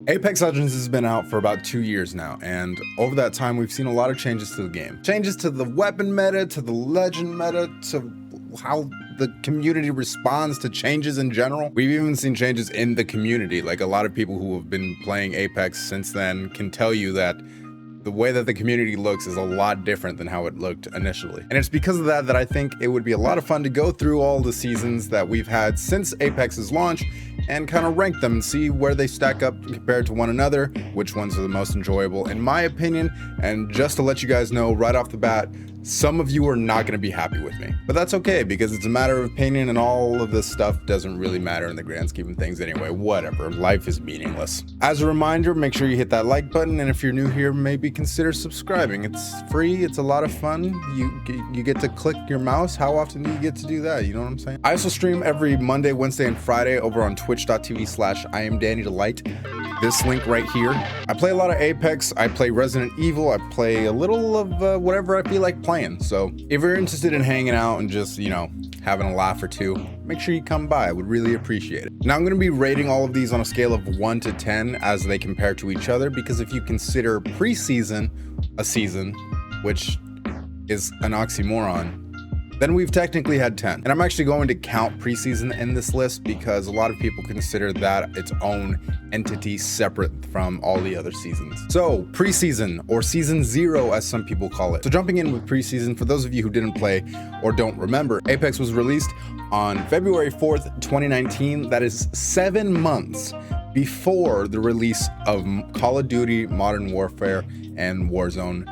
Apex Legends has been out for about 2 years now, and over that time we've seen a lot of changes to the game. Changes to the weapon meta, to the legend meta, to how the community responds to changes in general. We've even seen changes in the community. Like, a lot of people who have been playing Apex since then can tell you that the way that the community looks is a lot different than how it looked initially. And it's because of that that I think it would be a lot of fun to go through all the seasons that we've had since Apex's launch and kind of rank them and see where they stack up compared to one another, which ones are the most enjoyable in my opinion. And just to let you guys know right off the bat, some of you are not going to be happy with me, but that's okay because it's a matter of opinion, and all of this stuff doesn't really matter in the grand scheme of things anyway. Whatever, life is meaningless. As a reminder, make sure you hit that like button, and if you're new here, maybe consider subscribing. It's free, it's a lot of fun. You get to click your mouse. How often do you get to do that? You know what I'm saying? I also stream every Monday, Wednesday, and Friday over on twitch.tv/IamDannyDelight. This link right here. I play a lot of Apex, I play Resident Evil, I play a little of whatever I feel like playing. So if you're interested in hanging out and just, you know, having a laugh or two, make sure you come by. I would really appreciate it. Now I'm going to be rating all of these on a scale of 1 to 10 as they compare to each other, because if you consider preseason a season, which is an oxymoron, then we've technically had 10. And I'm actually going to count preseason in this list because a lot of people consider that its own entity separate from all the other seasons. So preseason, or season 0 as some people call it. So jumping in with preseason, for those of you who didn't play or don't remember, Apex was released on February 4th, 2019. That is 7 months before the release of Call of Duty, Modern Warfare, and Warzone,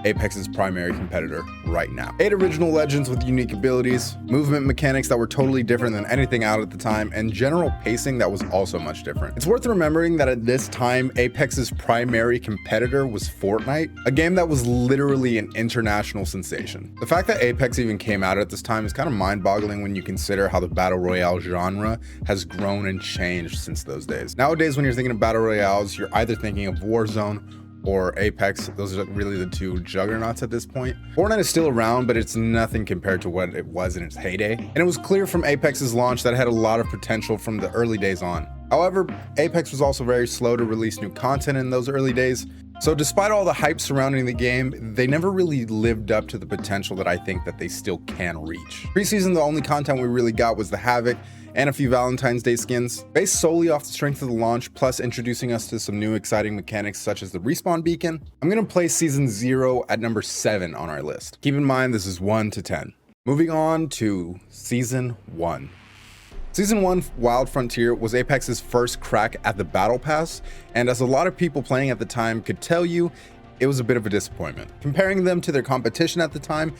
Apex's primary competitor right now. 8 original legends with unique abilities, movement mechanics that were totally different than anything out at the time, and general pacing that was also much different. It's worth remembering that at this time, Apex's primary competitor was Fortnite, a game that was literally an international sensation. The fact that Apex even came out at this time is kind of mind-boggling when you consider how the battle royale genre has grown and changed since those days. Nowadays, when you're thinking of battle royales, you're either thinking of Warzone or Apex. Those are really the two juggernauts at this point. Fortnite is still around, but it's nothing compared to what it was in its heyday. And it was clear from Apex's launch that it had a lot of potential from the early days on. However, Apex was also very slow to release new content in those early days. So despite all the hype surrounding the game, they never really lived up to the potential that I think that they still can reach. Preseason, the only content we really got was the Havoc and a few Valentine's Day skins, based solely off the strength of the launch, plus introducing us to some new exciting mechanics such as the respawn beacon. I'm gonna place season 0 at number 7 on our list. Keep in mind, this is 1 to 10. Moving on to season 1. Season 1, Wild Frontier, was Apex's first crack at the Battle Pass, and as a lot of people playing at the time could tell you, it was a bit of a disappointment. Comparing them to their competition at the time,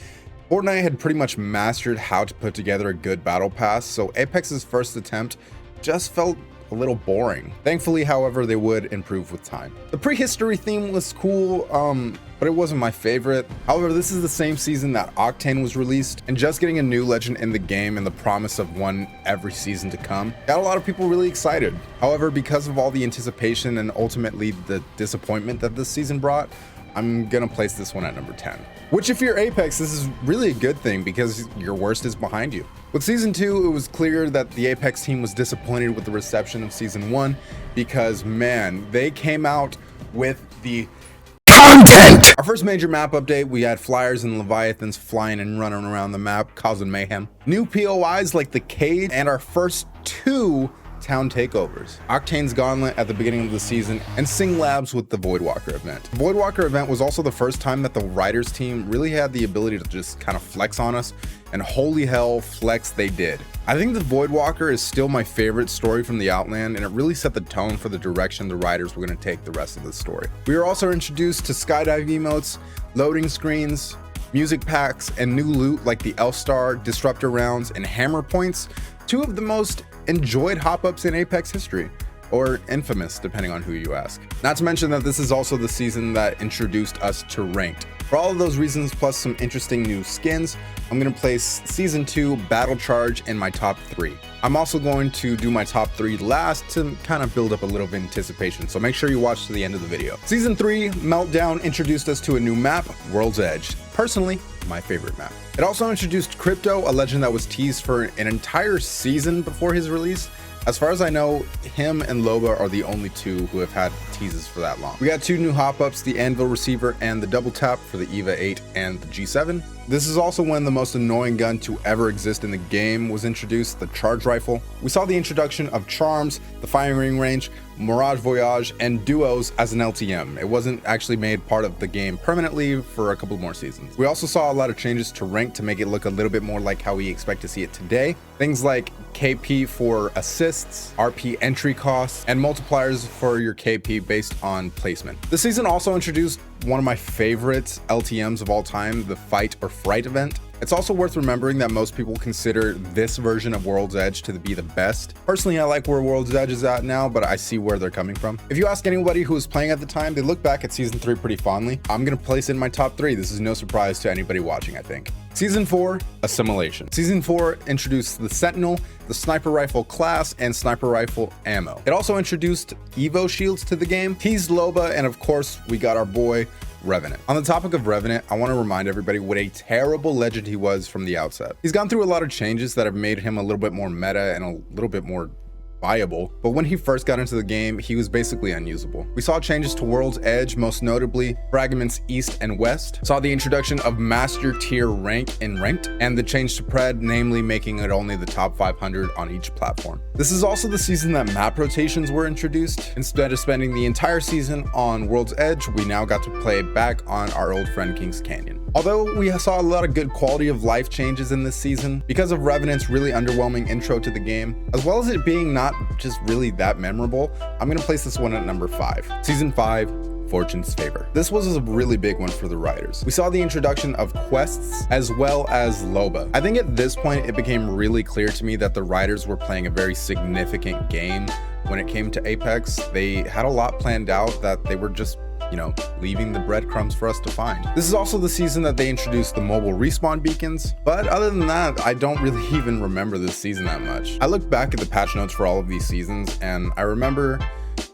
Fortnite had pretty much mastered how to put together a good battle pass, so Apex's first attempt just felt a little boring. Thankfully, however, they would improve with time. The prehistory theme was cool, but it wasn't my favorite. However, this is the same season that Octane was released, and just getting a new legend in the game and the promise of one every season to come got a lot of people really excited. However, because of all the anticipation and ultimately the disappointment that this season brought, I'm gonna place this one at number 10. Which, if you're Apex, this is really a good thing because your worst is behind you. With season 2, it was clear that the Apex team was disappointed with the reception of season 1 because, man, they came out with the content. Our first major map update, we had flyers and leviathans flying and running around the map, causing mayhem. New POIs like the Cage, and our first 2 town takeovers. Octane's Gauntlet at the beginning of the season, and Sing Labs with the Voidwalker event. The Voidwalker event was also the first time that the Riders team really had the ability to just kind of flex on us, and holy hell, flex they did. I think the Voidwalker is still my favorite story from the Outland, and it really set the tone for the direction the Riders were going to take the rest of the story. We were also introduced to skydive emotes, loading screens, music packs, and new loot like the L-Star, Disruptor rounds, and Hammer points, 2 of the most enjoyed hop-ups in Apex history, or infamous depending on who you ask. Not to mention that this is also the season that introduced us to Ranked. For all of those reasons, plus some interesting new skins, I'm going to place season 2 Battle Charge in my top 3. I'm also going to do my top 3 last to kind of build up a little bit of anticipation, so make sure you watch to the end of the video. Season 3 Meltdown introduced us to a new map, World's Edge. Personally, my favorite map. It also introduced Crypto, a legend that was teased for an entire season before his release, As far as I know, him and Loba are the only two who have had teases for that long. We got two new hop-ups, the Anvil Receiver and the Double Tap for the EVA 8 and the G7. This is also when the most annoying gun to ever exist in the game was introduced, the Charge Rifle. We saw the introduction of Charms, the firing range, Mirage Voyage, and Duos as an LTM. It wasn't actually made part of the game permanently for a couple more seasons. We also saw a lot of changes to rank to make it look a little bit more like how we expect to see it today. Things like KP for assists, RP entry costs, and multipliers for your KP based on placement. The season also introduced one of my favorite LTMs of all time, the Fight or Fright event. It's also worth remembering that most people consider this version of World's Edge to be the best. Personally, I like where World's Edge is at now, but I see where they're coming from. If you ask anybody who was playing at the time, they look back at Season 3 pretty fondly. I'm gonna place it in my top 3. This is no surprise to anybody watching, I think. Season 4, Assimilation. Season 4 introduced the Sentinel, the Sniper Rifle class, and Sniper Rifle ammo. It also introduced Evo shields to the game, teased Loba, and of course, we got our boy, Revenant. On the topic of Revenant, I want to remind everybody what a terrible legend he was from the outset. He's gone through a lot of changes that have made him a little bit more meta and a little bit more viable, but when he first got into the game, he was basically unusable. We saw changes to World's Edge, most notably fragments East and West, saw the introduction of Master Tier rank in Ranked, and the change to Pred, namely making it only the top 500 on each platform. This is also the season that map rotations were introduced. Instead of spending the entire season on World's Edge, we now got to play back on our old friend Kings Canyon. Although we saw a lot of good quality of life changes in this season, because of Revenant's really underwhelming intro to the game, as well as it being not just really that memorable, I'm gonna place this one at number 5. Season 5, Fortune's Favor. This was a really big one for the writers. We saw the introduction of quests as well as Loba. I think at this point it became really clear to me that the writers were playing a very significant game when it came to Apex. They had a lot planned out that they were just leaving the breadcrumbs for us to find. This is also the season that they introduced the mobile respawn beacons, but other than that, I don't really even remember this season that much. I look back at the patch notes for all of these seasons, and I remember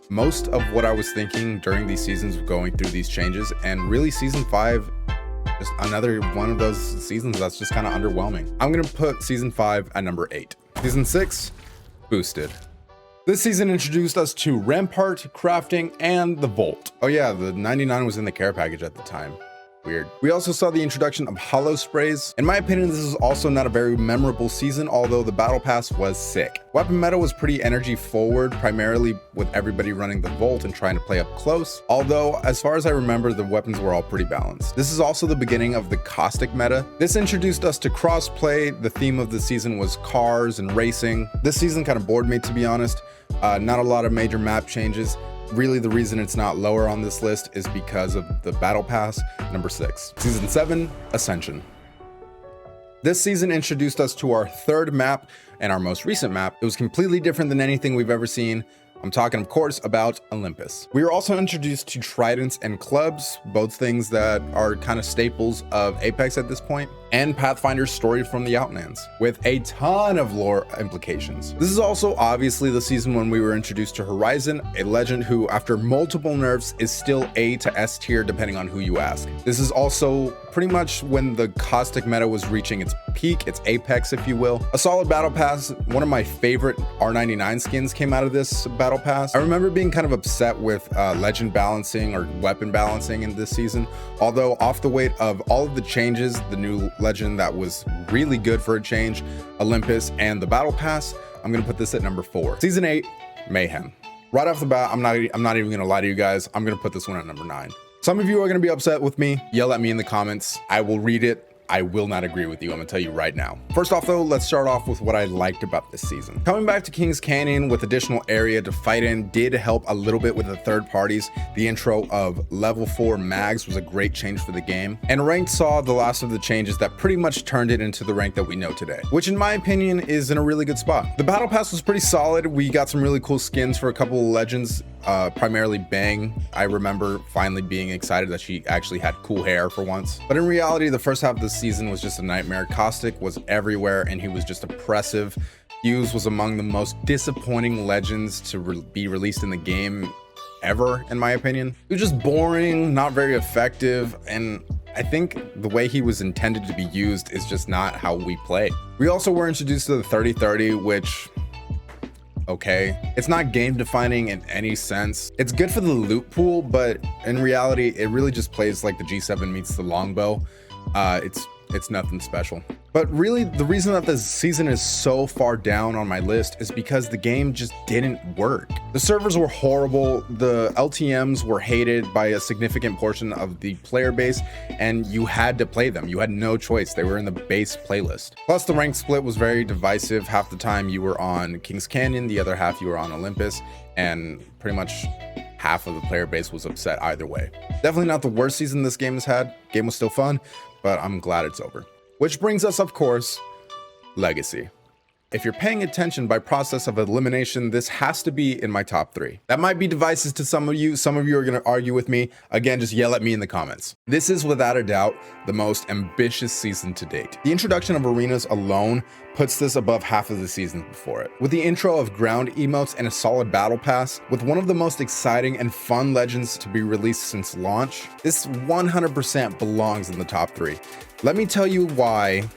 most of what I was thinking during these seasons of going through these changes, and really Season 5, just another one of those seasons that's just kind of underwhelming. I'm gonna put Season 5 at number 8. Season 6, Boosted. This season introduced us to Rampart, Crafting, and the Vault. Oh yeah, the 99 was in the care package at the time. Weird. We also saw the introduction of Hollow Sprays. In my opinion, this is also not a very memorable season, although the Battle Pass was sick. Weapon meta was pretty energy forward, primarily with everybody running the Volt and trying to play up close. Although, as far as I remember, the weapons were all pretty balanced. This is also the beginning of the Caustic meta. This introduced us to crossplay. The theme of the season was cars and racing. This season kind of bored me, to be honest. Not a lot of major map changes. Really, the reason it's not lower on this list is because of the Battle Pass, number 6. Season 7, Ascension. This season introduced us to our third map and our most recent map. It was completely different than anything we've ever seen. I'm talking, of course, about Olympus. We were also introduced to tridents and clubs, both things that are kind of staples of Apex at this point, and Pathfinder's Story from the Outlands, with a ton of lore implications. This is also obviously the season when we were introduced to Horizon, a legend who, after multiple nerfs, is still A to S tier depending on who you ask. This is also pretty much when the Caustic meta was reaching its peak, its apex, if you will. A solid battle pass. One of my favorite R99 skins came out of this battle pass. I remember being kind of upset with legend balancing or weapon balancing in this season, although off the weight of all of the changes, the new legend that was really good for a change, Olympus, and the battle pass, I'm gonna put this at number 4. Season 8, Mayhem. Right off the bat, I'm not even gonna lie to you guys, I'm gonna put this one at number 9. Some of you are gonna be upset with me. Yell at me in the comments. I will read it. I will not agree with you. I'm gonna tell you right now. First off though, let's start off with what I liked about this season. Coming back to Kings Canyon with additional area to fight in did help a little bit with the third parties. The intro of level 4 mags was a great change for the game. And Ranked saw the last of the changes that pretty much turned it into the rank that we know today, which in my opinion is in a really good spot. The battle pass was pretty solid. We got some really cool skins for a couple of legends. Primarily Bang. I remember finally being excited that she actually had cool hair for once. But in reality, the first half of the season was just a nightmare. Caustic was everywhere and he was just oppressive. Fuse was among the most disappointing legends to be released in the game ever, in my opinion. He was just boring, not very effective, and I think the way he was intended to be used is just not how we play. We also were introduced to the 30-30, which... okay. It's not game defining in any sense. It's good for the loot pool, but in reality, it really just plays like the G7 meets the longbow. It's nothing special. But really, the reason that this season is so far down on my list is because the game just didn't work. The servers were horrible, the LTMs were hated by a significant portion of the player base, and you had to play them. You had no choice. They were in the base playlist. Plus, the rank split was very divisive. Half the time you were on Kings Canyon, the other half you were on Olympus, and pretty much half of the player base was upset either way. Definitely not the worst season this game has had. Game was still fun, but I'm glad it's over. Which brings us, of course, Legacy. If you're paying attention by process of elimination, this has to be in my top 3. That might be divisive to some of you. Some of you are going to argue with me. Again, just yell at me in the comments. This is without a doubt the most ambitious season to date. The introduction of arenas alone puts this above half of the season before it. With the intro of ground emotes and a solid battle pass, with one of the most exciting and fun legends to be released since launch, this 100% belongs in the top 3. Let me tell you why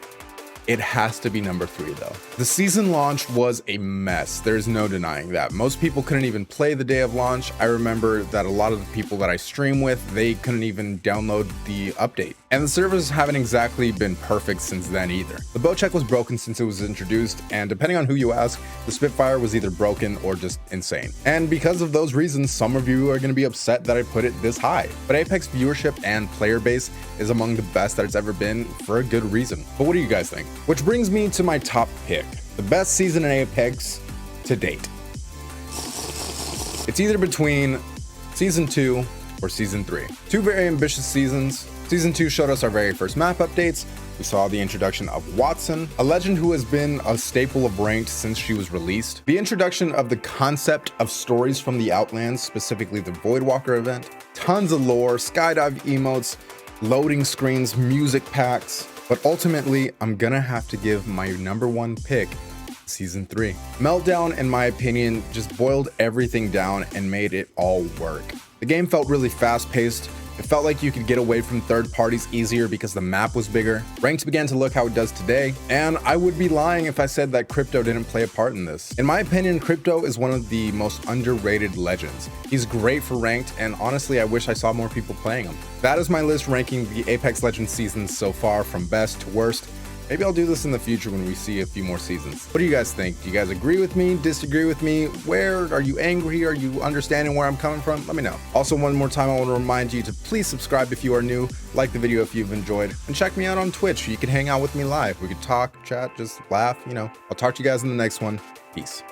it has to be number 3 though. The season launch was a mess. There's no denying that. Most people couldn't even play the day of launch. I remember that a lot of the people that I stream with, they couldn't even download the update. And the servers haven't exactly been perfect since then either. The bow check was broken since it was introduced, and depending on who you ask, the Spitfire was either broken or just insane. And because of those reasons, some of you are going to be upset that I put it this high. But Apex viewership and player base is among the best that it's ever been for a good reason. But what do you guys think? Which brings me to my top pick, the best season in Apex to date. It's either between Season 2 or Season 3. Two very ambitious seasons. Season 2 showed us our very first map updates. We saw the introduction of Watson, a legend who has been a staple of Ranked since she was released. The introduction of the concept of stories from the Outlands, specifically the Voidwalker event. Tons of lore, skydive emotes, loading screens, music packs. But ultimately, I'm gonna have to give my number 1 pick Season 3. Meltdown, in my opinion, just boiled everything down and made it all work. The game felt really fast-paced. It felt like you could get away from third parties easier because the map was bigger. Ranked began to look how it does today, and I would be lying if I said that Crypto didn't play a part in this. In my opinion, Crypto is one of the most underrated legends. He's great for Ranked, and honestly, I wish I saw more people playing him. That is my list ranking the Apex Legends seasons so far from best to worst. Maybe I'll do this in the future when we see a few more seasons. What do you guys think? Do you guys agree with me? Disagree with me? Where are you angry? Are you understanding where I'm coming from? Let me know. Also, one more time, I want to remind you to please subscribe if you are new, like the video if you've enjoyed, and check me out on Twitch. You can hang out with me live. We could talk, chat, just laugh, you know. I'll talk to you guys in the next one. Peace.